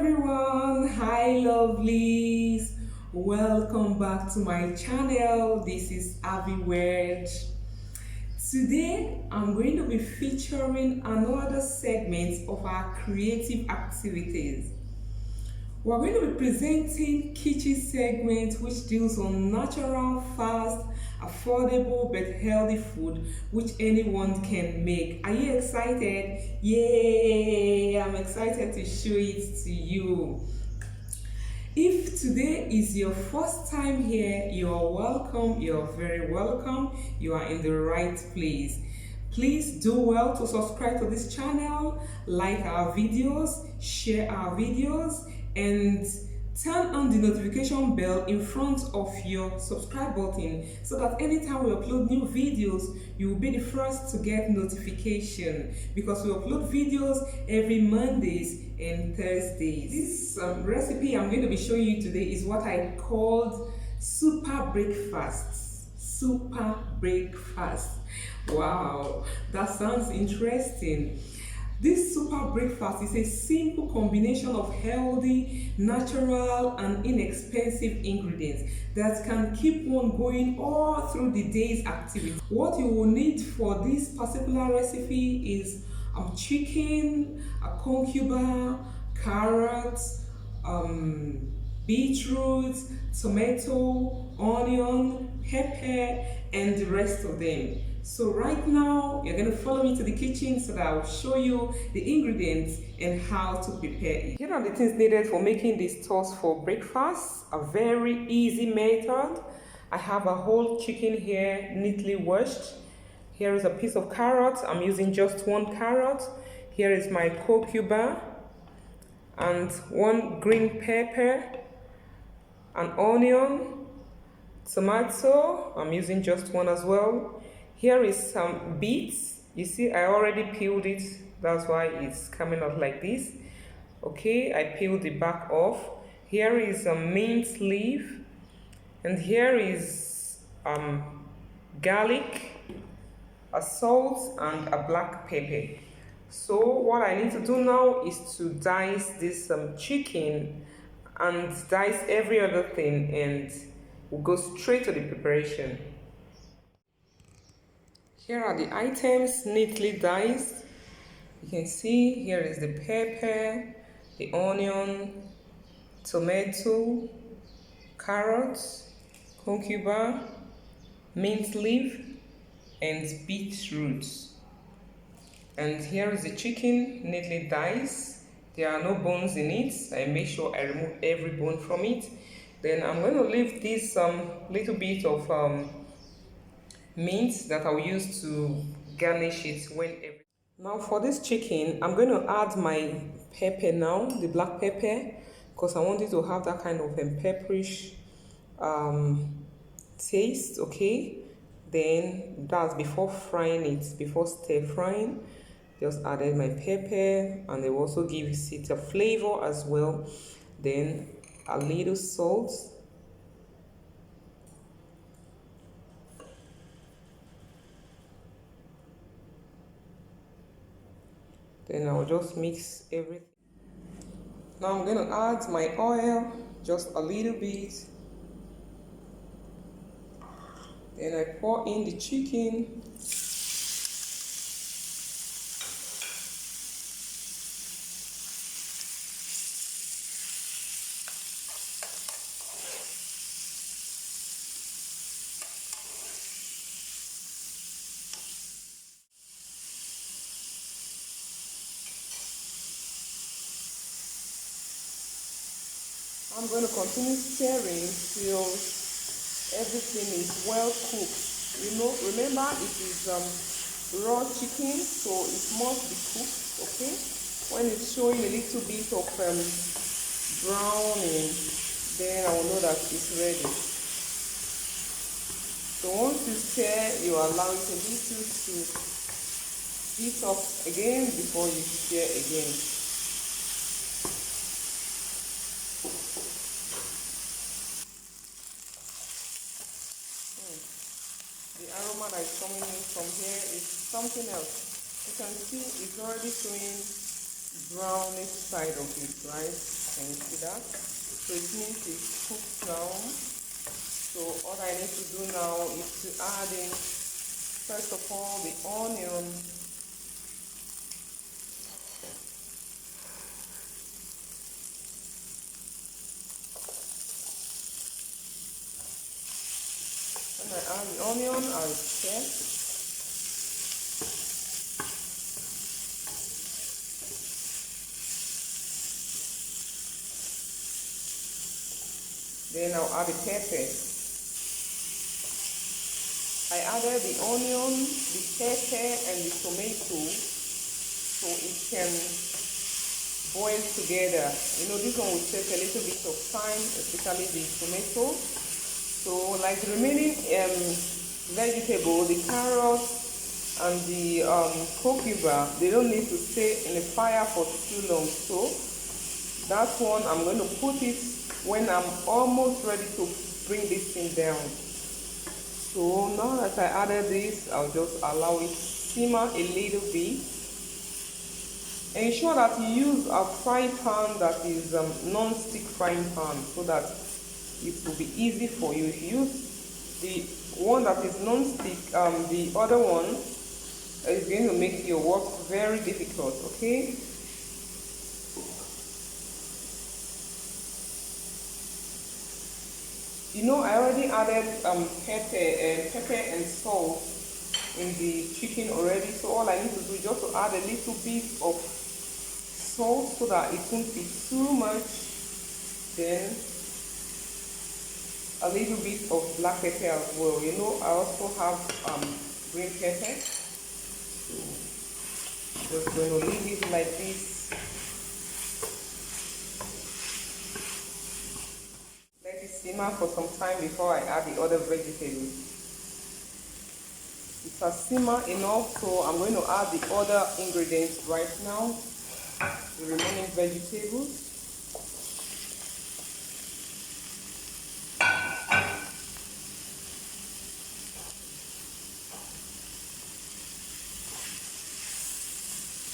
everyone, hi lovelies, welcome back to my channel. This is Ahviworld. Today I'm going to be featuring another segment of our creative activities. We're going to be presenting kitchen segment which deals on natural, fast, affordable but healthy food which anyone can make. Are you excited? Yay! I'm excited to show it to you. If today is your first time here, you are welcome. You are very welcome. You are in the right place. Please do well to subscribe to this channel, like our videos, share our videos, and turn on the notification bell in front of your subscribe button so that anytime we upload new videos, you will be the first to get notification, because we upload videos every Mondays and Thursdays. This recipe I'm going to be showing you today is what I called super breakfast. Super breakfast. Wow, that sounds interesting. This super breakfast is a simple combination of healthy, natural, and inexpensive ingredients that can keep one going all through the day's activity. What you will need for this particular recipe is chicken, a cucumber, carrots, beetroot, tomato, onion, pepper, and the rest of them. So right now, you're going to follow me to the kitchen so that I'll show you the ingredients and how to prepare it. Here are the things needed for making this toast for breakfast. A very easy method. I have a whole chicken here, neatly washed. Here is a piece of carrot. I'm using just one carrot. Here is my cucumber and one green pepper, an onion, tomato. I'm using just one as well. Here is some beets. You see, I already peeled it. That's why it's coming out like this. Okay, I peeled the back off. Here is a mint leaf. And here is garlic, a salt, and a black pepper. So what I need to do now is to dice this chicken and dice every other thing, and we'll go straight to the preparation. Here are the items neatly diced. You can see here is the pepper, the onion, tomato, carrots, cucumber, mint leaf, and beetroot. And here is the chicken neatly diced. There are no bones in it. I make sure I remove every bone from it. Then I'm going to leave this little bit of mint that I'll use to garnish it whenever. Now for this chicken, I'm going to add my pepper now, the black pepper, because I want it to have that kind of pepperish taste. Okay, then that's before frying it, before stir frying. Just added my pepper, and it also gives it a flavor as well. Then a little salt. Then I'll just mix everything. Now I'm going to add my oil, just a little bit. Then I pour in the chicken. I'm going to continue stirring till everything is well cooked. You know, remember it is raw chicken, so it must be cooked. Okay, when it's showing a little bit of browning, then I will know that it's ready. So once you stir, you allow it a little to heat up again before you stir again. The aroma that is coming in from here is something else. You can see it's already showing brownish side of it, right? Can you see that? So it means it's cooked now. So all I need to do now is to add in, first of all, the onion. When I add the onion, I'll check. Then I'll add the pepper. I added the onion, the pepper, and the tomato so it can boil together. You know, this one will take a little bit of time, especially the tomato. So like the remaining vegetable, the carrots and the cucumber, they don't need to stay in the fire for too long. So that one I'm going to put it when I'm almost ready to bring this thing down. So now that I added this, I'll just allow it simmer a little bit. Ensure that you use a frying pan that is non-stick frying pan so that it will be easy for you. If you use the one that is non-stick, the other one is going to make your work very difficult, okay? You know, I already added pepper and salt in the chicken already, so all I need to do is just to add a little bit of salt so that it won't be too much. Then a little bit of black pepper as well. You know, I also have green pepper. So just going to leave it like this. Let it simmer for some time before I add the other vegetables. It has simmered enough, so I'm going to add the other ingredients right now, the remaining vegetables.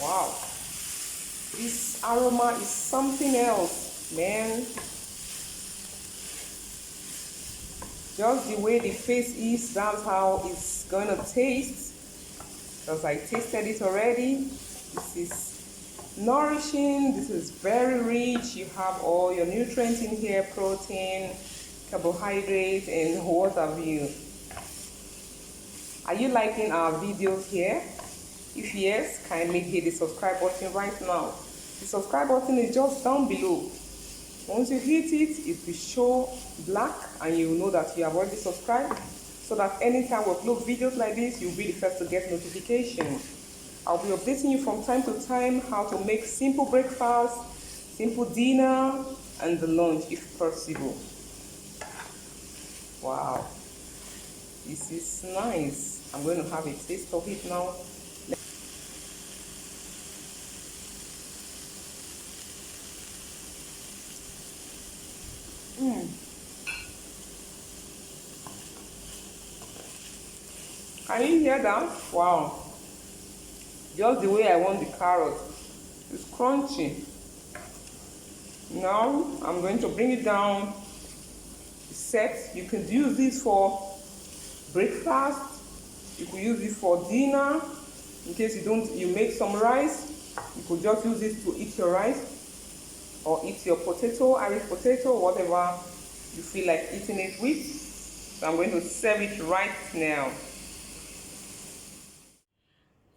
Wow, this aroma is something else, man. Just the way the face is, that's how it's going to taste. Because I tasted it already. This is nourishing. This is very rich. You have all your nutrients in here, protein, carbohydrates, and what have you. Are you liking our videos here? If yes, kindly hit the subscribe button right now. The subscribe button is just down below. Once you hit it, it will show black and you will know that you have already subscribed, so that anytime we upload videos like this, you'll be the first to get notification. I'll be updating you from time to time how to make simple breakfast, simple dinner, and the lunch if possible. Wow, this is nice. I'm going to have a taste of it now. Can you hear that? Wow. Just the way I want the carrot. It's crunchy. Now I'm going to bring it down. It's set. You can use this for breakfast. You could use it for dinner. In case you make some rice, you could just use it to eat your rice or eat your potato, Irish potato, whatever you feel like eating it with. So I'm going to serve it right now.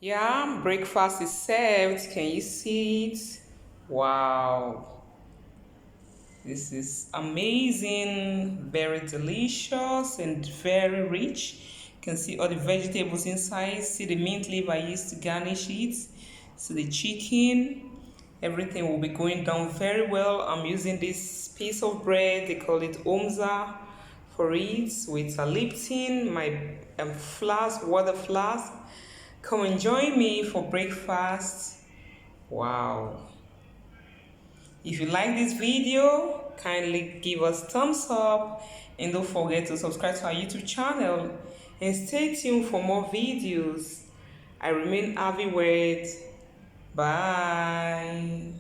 Yeah, breakfast is served. Can you see it? Wow. This is amazing, very delicious and very rich. You can see all the vegetables inside. See the mint leaf I used to garnish it. See the chicken. Everything will be going down very well. I'm using this piece of bread. They call it omza for it with a Lipton, my flask, water flask. Come and join me for breakfast. Wow. If you like this video, kindly give us thumbs up and don't forget to subscribe to our YouTube channel and stay tuned for more videos. I remain Ahviworld. Bye.